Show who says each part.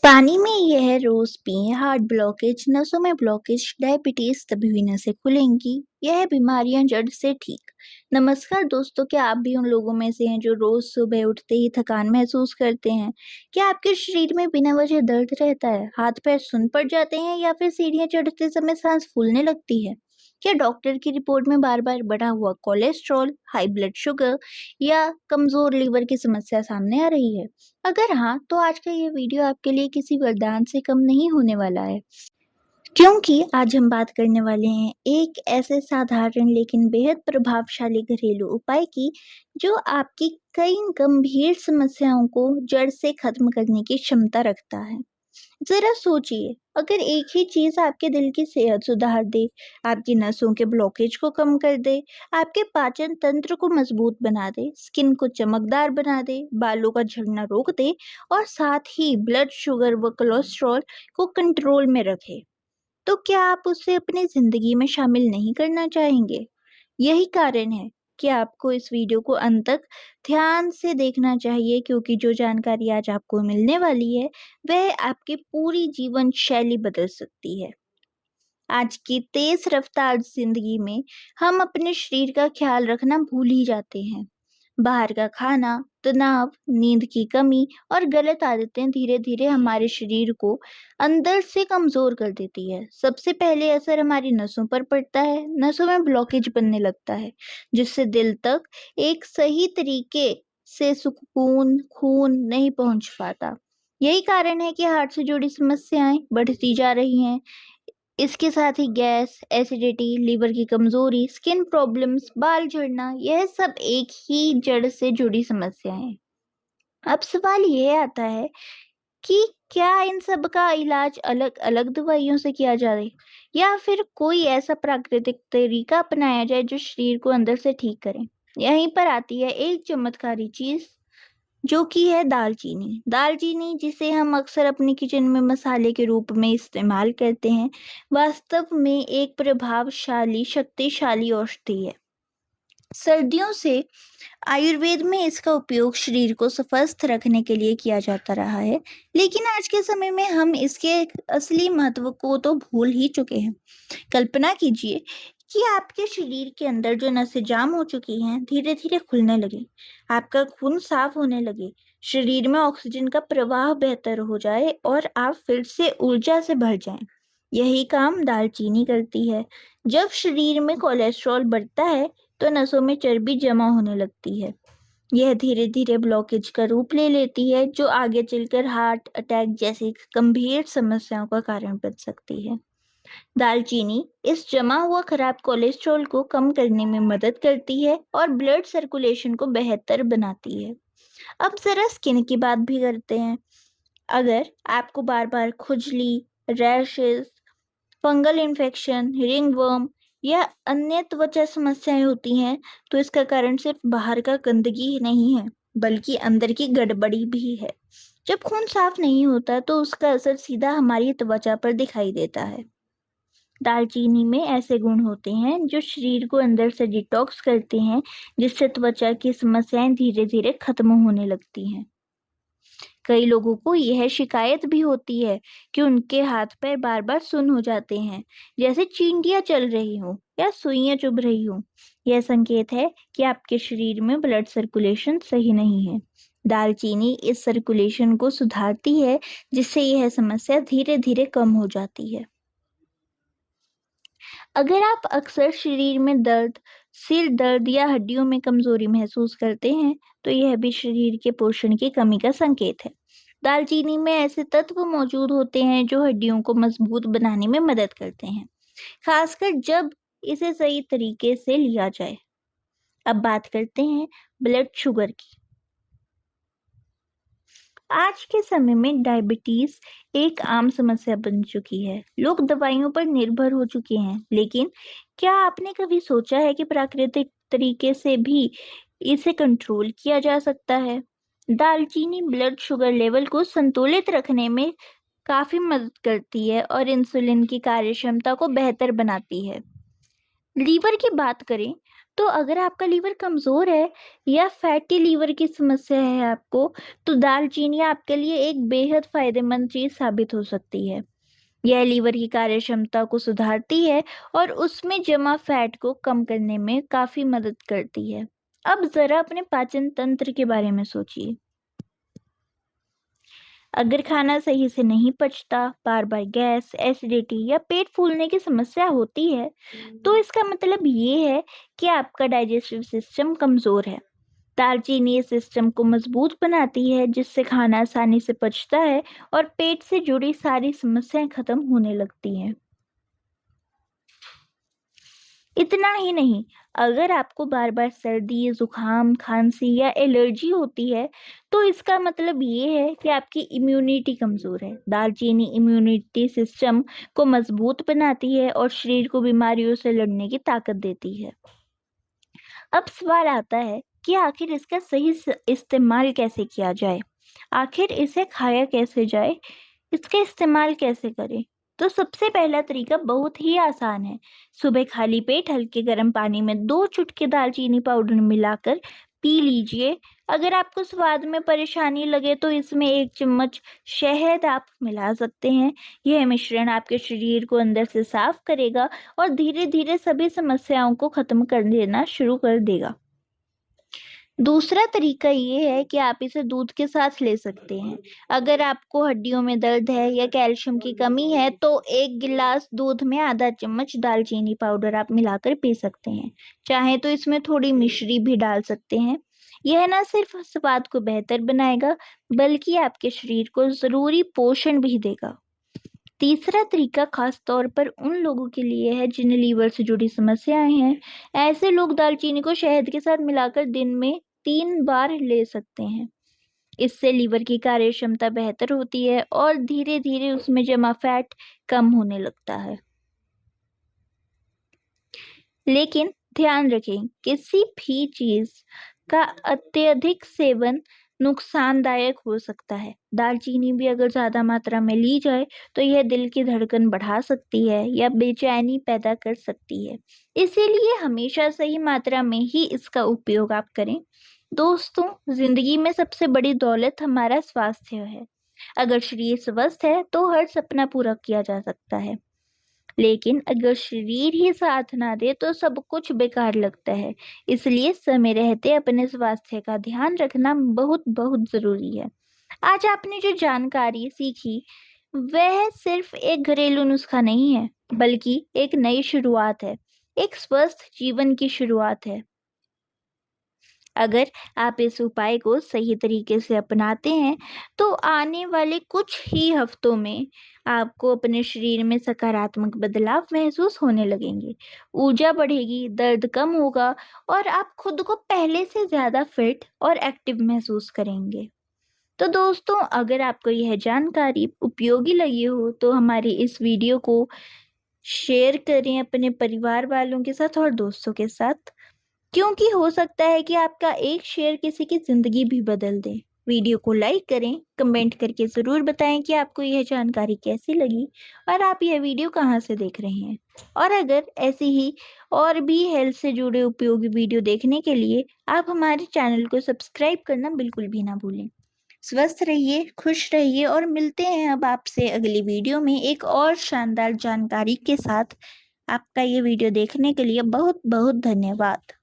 Speaker 1: पानी में यह रोज पिएं। हार्ट ब्लॉकेज, नसों में ब्लॉकेज, डायबिटीज, तभी हुई नसें खुलेंगी। यह बीमारियां जड़ से ठीक। नमस्कार दोस्तों, क्या आप भी उन लोगों में से हैं जो रोज सुबह उठते ही थकान महसूस करते हैं? क्या आपके शरीर में बिना वजह दर्द रहता है, हाथ पैर सुन पड़ जाते हैं या फिर सीढ़ियां चढ़ते समय सांस फूलने लगती है? क्या डॉक्टर की रिपोर्ट में बार बार बढ़ा हुआ कोलेस्ट्रॉल, हाई ब्लड शुगर या कमजोर लीवर की समस्या सामने आ रही है? अगर हाँ, तो आज का ये वीडियो आपके लिए किसी वरदान से कम नहीं होने वाला है, क्योंकि आज हम बात करने वाले हैं एक ऐसे साधारण लेकिन बेहद प्रभावशाली घरेलू उपाय की, जो आपकी कई गंभीर समस्याओं को जड़ से खत्म करने की क्षमता रखता है। जरा सोचिए, अगर एक ही चीज आपके दिल की सेहत सुधार दे, आपकी नसों के ब्लॉकेज को कम कर दे, आपके पाचन तंत्र को मजबूत बना दे, स्किन को चमकदार बना दे, बालों का झड़ना रोक दे और साथ ही ब्लड शुगर व कोलेस्ट्रॉल को कंट्रोल में रखे, तो क्या आप उसे अपनी जिंदगी में शामिल नहीं करना चाहेंगे? यही कारण है कि आपको इस वीडियो को अंत तक ध्यान से देखना चाहिए, क्योंकि जो जानकारी आज आपको मिलने वाली है, वह आपकी पूरी जीवन शैली बदल सकती है। आज की तेज रफ्तार जिंदगी में हम अपने शरीर का ख्याल रखना भूल ही जाते हैं। बाहर का खाना, तनाव, नींद की कमी और गलत आदतें धीरे धीरे हमारे शरीर को अंदर से कमजोर कर देती है। सबसे पहले असर हमारी नसों पर पड़ता है। नसों में ब्लॉकेज बनने लगता है, जिससे दिल तक एक सही तरीके से सुकून खून नहीं पहुंच पाता। यही कारण है कि हार्ट से जुड़ी समस्याएं बढ़ती जा रही हैं। इसके साथ ही गैस, एसिडिटी, लीवर की कमजोरी, स्किन प्रॉब्लम्स, बाल झड़ना, यह सब एक ही जड़ से जुड़ी समस्याएं हैं। अब सवाल यह आता है कि क्या इन सब का इलाज अलग अलग दवाइयों से किया जाए, या फिर कोई ऐसा प्राकृतिक तरीका अपनाया जाए जो शरीर को अंदर से ठीक करे। यहीं पर आती है एक चमत्कारी चीज, जो कि है दालचीनी। दालचीनी, जिसे हम अक्सर अपने किचन में मसाले के रूप में इस्तेमाल करते हैं, वास्तव में एक प्रभावशाली शक्तिशाली औषधि है। सर्दियों से आयुर्वेद में इसका उपयोग शरीर को स्वस्थ रखने के लिए किया जाता रहा है, लेकिन आज के समय में हम इसके असली महत्व को तो भूल ही चुके हैं। कल्पना कीजिए कि आपके शरीर के अंदर जो नसें जाम हो चुकी हैं, धीरे धीरे खुलने लगे, आपका खून साफ होने लगे, शरीर में ऑक्सीजन का प्रवाह बेहतर हो जाए और आप फिर से ऊर्जा से भर जाएं। यही काम दालचीनी करती है। जब शरीर में कोलेस्ट्रॉल बढ़ता है, तो नसों में चर्बी जमा होने लगती है। यह धीरे धीरे ब्लॉकेज का रूप ले लेती है, जो आगे चलकर हार्ट अटैक जैसी गंभीर समस्याओं का कारण बन सकती है। दालचीनी इस जमा हुआ खराब कोलेस्ट्रॉल को कम करने में मदद करती है और ब्लड सर्कुलेशन को बेहतर बनाती है। अब जरा स्किन की बात भी करते हैं। अगर आपको बार बार खुजली, रैशेस, फंगल इन्फेक्शन, रिंगवर्म या अन्य त्वचा समस्याएं होती हैं, तो इसका कारण सिर्फ बाहर का गंदगी ही नहीं है, बल्कि अंदर की गड़बड़ी भी है। जब खून साफ नहीं होता, तो उसका असर सीधा हमारी त्वचा पर दिखाई देता है। दालचीनी में ऐसे गुण होते हैं जो शरीर को अंदर से डिटॉक्स करते हैं, जिससे त्वचा की समस्याएं धीरे धीरे खत्म होने लगती हैं। कई लोगों को यह शिकायत भी होती है कि उनके हाथ पैर बार बार सुन्न हो जाते हैं, जैसे चींटियां चल रही हो या सुइयां चुभ रही हो। यह संकेत है कि आपके शरीर में ब्लड सर्कुलेशन सही नहीं है। दालचीनी इस सर्कुलेशन को सुधारती है, जिससे यह समस्या धीरे धीरे कम हो जाती है। अगर आप अक्सर शरीर में दर्द, सिर दर्द या हड्डियों में कमजोरी महसूस करते हैं, तो यह भी शरीर के पोषण की कमी का संकेत है। दालचीनी में ऐसे तत्व मौजूद होते हैं जो हड्डियों को मजबूत बनाने में मदद करते हैं, खासकर जब इसे सही तरीके से लिया जाए। अब बात करते हैं ब्लड शुगर की। आज के समय में डायबिटीज एक आम समस्या बन चुकी है। लोग दवाइयों पर निर्भर हो चुके हैं, लेकिन क्या आपने कभी सोचा है कि प्राकृतिक तरीके से भी इसे कंट्रोल किया जा सकता है? दालचीनी ब्लड शुगर लेवल को संतुलित रखने में काफी मदद करती है और इंसुलिन की कार्यक्षमता को बेहतर बनाती है। लीवर की बात करें, तो अगर आपका लीवर कमज़ोर है या फैटी लीवर की समस्या है आपको, तो दालचीनी आपके लिए एक बेहद फ़ायदेमंद चीज़ साबित हो सकती है। यह लीवर की कार्यक्षमता को सुधारती है और उसमें जमा फैट को कम करने में काफ़ी मदद करती है। अब ज़रा अपने पाचन तंत्र के बारे में सोचिए। अगर खाना सही से नहीं पचता, बार-बार गैस, एसिडिटी या पेट फूलने की समस्या होती है, तो इसका मतलब ये है कि आपका डाइजेस्टिव सिस्टम कमज़ोर है। दालचीनी इस सिस्टम को मजबूत बनाती है, जिससे खाना आसानी से पचता है और पेट से जुड़ी सारी समस्याएं खत्म होने लगती हैं। इतना ही नहीं, अगर आपको बार-बार सर्दी, जुकाम, खांसी या एलर्जी होती है, तो इसका मतलब ये है कि आपकी इम्यूनिटी कमज़ोर है। दालचीनी इम्यूनिटी सिस्टम को मजबूत बनाती है और शरीर को बीमारियों से लड़ने की ताकत देती है। अब सवाल आता है कि आखिर इसका सही इस्तेमाल कैसे किया जाए? आखिर इसे खाया कैसे जाए? इसका इस्तेमाल कैसे करें? तो सबसे पहला तरीका बहुत ही आसान है। सुबह खाली पेट हल्के गर्म पानी में 2 चुटकी दालचीनी पाउडर मिलाकर पी लीजिए। अगर आपको स्वाद में परेशानी लगे तो इसमें 1 चम्मच शहद आप मिला सकते हैं। यह मिश्रण आपके शरीर को अंदर से साफ करेगा और धीरे-धीरे सभी समस्याओं को खत्म कर देना शुरू कर देगा। दूसरा तरीका ये है कि आप इसे दूध के साथ ले सकते हैं। अगर आपको हड्डियों में दर्द है या कैल्शियम की कमी है, तो 1 गिलास दूध में आधा चम्मच दालचीनी पाउडर आप मिलाकर पी सकते हैं। चाहें तो इसमें थोड़ी मिश्री भी डाल सकते हैं। यह ना सिर्फ स्वाद को बेहतर बनाएगा, बल्कि आपके शरीर को ज़रूरी पोषण भी देगा। तीसरा तरीका खास तौर पर उन लोगों के लिए है जिन्हें लीवर से जुड़ी समस्याएं हैं। ऐसे लोग दालचीनी को शहद के साथ मिलाकर दिन में 3 बार ले सकते हैं। इससे लीवर की कार्यक्षमता बेहतर होती है और धीरे-धीरे उसमें जमा फैट कम होने लगता है। लेकिन ध्यान रखें, किसी भी चीज़ का अत्यधिक सेवन नुकसानदायक हो सकता है। दालचीनी भी अगर ज़्यादा मात्रा में ली जाए, तो यह दिल की धड़कन बढ़ा सकती है या बेचैनी पैदा कर सकती है। इसीलिए हमेशा सही मात्रा में ही इसका उपयोग आप करें। दोस्तों, ज़िंदगी में सबसे बड़ी दौलत हमारा स्वास्थ्य है। अगर शरीर स्वस्थ है, तो हर सपना पूरा किया जा सकता है। लेकिन अगर शरीर ही साथ ना दे तो सब कुछ बेकार लगता है। इसलिए समय रहते अपने स्वास्थ्य का ध्यान रखना बहुत बहुत ज़रूरी है। आज आपने जो जानकारी सीखी, वह सिर्फ एक घरेलू नुस्खा नहीं है, बल्कि एक नई शुरुआत है, एक स्वस्थ जीवन की शुरुआत है। अगर आप इस उपाय को सही तरीके से अपनाते हैं, तो आने वाले कुछ ही हफ्तों में आपको अपने शरीर में सकारात्मक बदलाव महसूस होने लगेंगे। ऊर्जा बढ़ेगी, दर्द कम होगा और आप खुद को पहले से ज़्यादा फिट और एक्टिव महसूस करेंगे। तो दोस्तों, अगर आपको यह जानकारी उपयोगी लगी हो, तो हमारी इस वीडियो को शेयर करें अपने परिवार वालों के साथ और दोस्तों के साथ। क्योंकि हो सकता है कि आपका एक शेयर किसी की ज़िंदगी भी बदल दे। वीडियो को लाइक करें, कमेंट करके ज़रूर बताएं कि आपको यह जानकारी कैसी लगी और आप यह वीडियो कहाँ से देख रहे हैं। और अगर ऐसी ही और भी हेल्थ से जुड़े उपयोगी वीडियो देखने के लिए आप हमारे चैनल को सब्सक्राइब करना बिल्कुल भी ना भूलें। स्वस्थ रहिए, खुश रहिए और मिलते हैं अब आपसे अगली वीडियो में एक और शानदार जानकारी के साथ। आपका ये वीडियो देखने के लिए बहुत बहुत धन्यवाद।